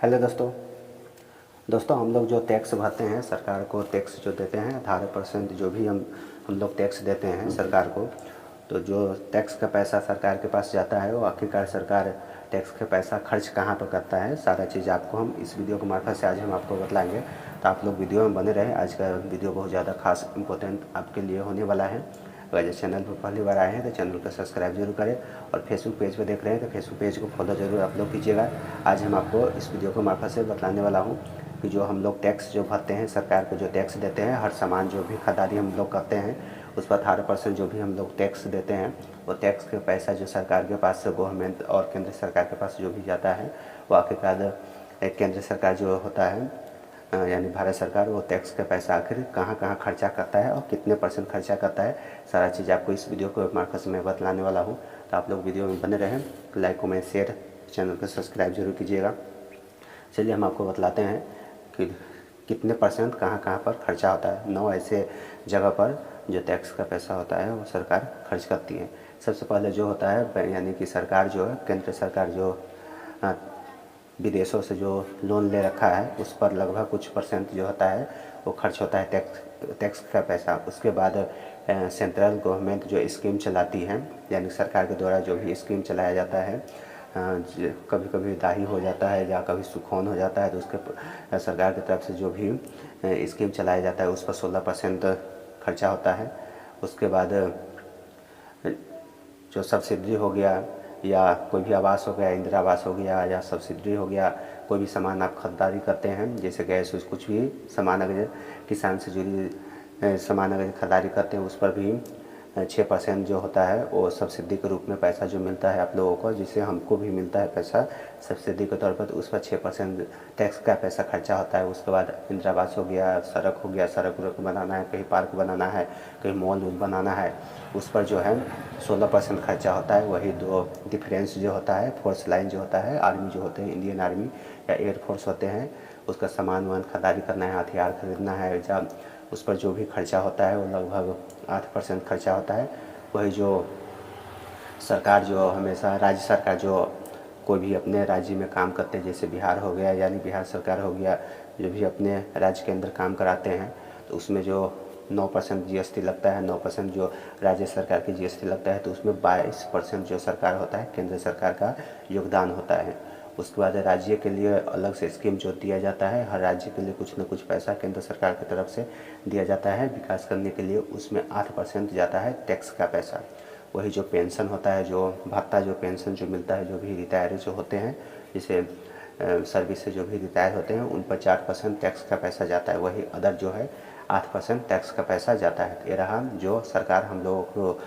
Hello दोस्तों। हम लोग जो टैक्स भरते हैं, सरकार को टैक्स जो देते हैं 18% जो भी हम लोग टैक्स देते हैं सरकार को, तो जो टैक्स का पैसा सरकार के पास जाता है वो आखिरकार सरकार टैक्स का पैसा खर्च कहाँ पर करता है, सारा चीज़ आपको हम इस वीडियो के मार्फत से आज हम आपको बतलाएंगे। तो आप लोग वीडियो में बने रहें। आज का वीडियो बहुत ज़्यादा खास इंपॉर्टेंट आपके लिए होने वाला है। अगर इस चैनल पर पहली बार आए हैं तो चैनल को सब्सक्राइब जरूर करें, और फेसबुक पेज पर देख रहे हैं तो फेसबुक पेज को फॉलो जरूर आप लोग कीजिएगा। आज हम आपको इस वीडियो को मार्फत से बतलाने वाला हूँ कि जो हम लोग टैक्स जो भरते हैं, सरकार को जो टैक्स देते हैं, हर सामान जो भी खरीदारी हम लोग करते हैं उस पर 18% जो भी हम लोग टैक्स देते हैं, वो टैक्स के पैसा जो सरकार के पास से गवर्नमेंट और केंद्र सरकार के पास जो भी जाता है वो आखिरकार केंद्र सरकार जो होता है यानी भारत सरकार, वो टैक्स का पैसा आखिर कहाँ कहाँ खर्चा करता है और कितने % खर्चा करता है, सारा चीज़ आपको इस वीडियो को मार्फत से मैं बतलाने वाला हूँ। तो आप लोग वीडियो में बने रहें, लाइक कमेंट शेयर, चैनल को सब्सक्राइब जरूर कीजिएगा। चलिए हम आपको बतलाते हैं कि कितने % कहाँ कहाँ पर खर्चा होता है। 9 ऐसे जगह पर जो टैक्स का पैसा होता है वो सरकार खर्च करती है। सबसे पहले जो होता है यानी कि सरकार जो है, केंद्र सरकार जो विदेशों से जो लोन ले रखा है उस पर लगभग कुछ % जो होता है वो खर्च होता है टैक्स का पैसा। उसके बाद सेंट्रल गवर्नमेंट जो स्कीम चलाती है, यानी सरकार के द्वारा जो भी स्कीम चलाया जाता है, कभी कभी दाही हो जाता है या कभी सुखौन हो जाता है तो उसके सरकार की तरफ से जो भी स्कीम चलाया जाता है उस पर 16% खर्चा होता है। उसके बाद जो सब्सिडी हो गया या कोई भी आवास हो गया, इंदिरा आवास हो गया या सब्सिडी हो गया, कोई भी सामान आप खरीदारी करते हैं जैसे गैस, कुछ भी सामान अगर किसान से जुड़ी सामान अगर खरीदारी करते हैं उस पर भी 6% जो होता है वो सब्सिडी के रूप में पैसा जो मिलता है आप लोगों को, जिससे हमको भी मिलता है पैसा सब्सिडी के तौर पर, तो उस पर 6% टैक्स का पैसा खर्चा होता है। उसके बाद इंदिरा आवास हो गया, सड़क हो गया, सड़क बनाना है, कहीं पार्क बनाना है, कहीं मॉल बनाना है, उस पर जो है 16% खर्चा होता है। वही दो डिफरेंस जो होता है, फोर्स लाइन जो होता है, आर्मी जो होते हैं, इंडियन आर्मी या एयरफोर्स होते हैं, उसका सामान वामान खरीदारी करना है, हथियार खरीदना है, जब उस पर जो भी खर्चा होता है वो लगभग 8% खर्चा होता है। वही जो सरकार जो हमेशा राज्य सरकार जो कोई भी अपने राज्य में काम करते हैं, जैसे बिहार हो गया यानी बिहार सरकार हो गया, जो भी अपने राज्य के अंदर काम कराते हैं तो उसमें जो 9% GST लगता है, 9% जो राज्य सरकार की GST लगता है, तो उसमें 22% जो सरकार होता है केंद्र सरकार का योगदान होता है। उसके बाद राज्य के लिए अलग से स्कीम जो दिया जाता है, हर राज्य के लिए कुछ न कुछ पैसा केंद्र सरकार की तरफ से दिया जाता है विकास करने के लिए, उसमें 8% जाता है टैक्स का पैसा। वही जो पेंशन होता है, जो भत्ता, जो पेंशन जो मिलता है, जो भी रिटायर जो होते हैं, जैसे सर्विस से जो भी रिटायर होते हैं उन पर 4% टैक्स का पैसा जाता है। वही अदर जो है 8% टैक्स का पैसा जाता है। ये रहा जो सरकार हम लोगों को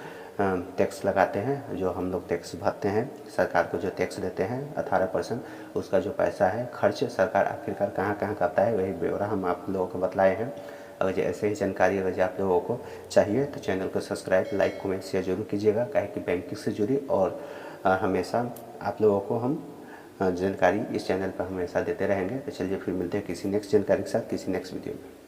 टैक्स लगाते हैं, जो हम लोग टैक्स भरते हैं, सरकार को जो टैक्स देते हैं 18%, उसका जो पैसा है खर्च सरकार आखिरकार कहाँ कहाँ करता है, वही ब्यौरा हम आप लोगों को बतलाए हैं। अगर ऐसे ही जानकारी अगर आप लोगों को चाहिए तो चैनल को सब्सक्राइब, लाइक, कमेंट, शेयर जरूर कीजिएगा, काहे कि बैंकिंग से जुड़ी और हमेशा आप लोगों को हम जानकारी इस चैनल पर हमेशा देते रहेंगे। तो चलिए फिर मिलते हैं किसी नेक्स्ट जानकारी के साथ, किसी नेक्स्ट वीडियो में।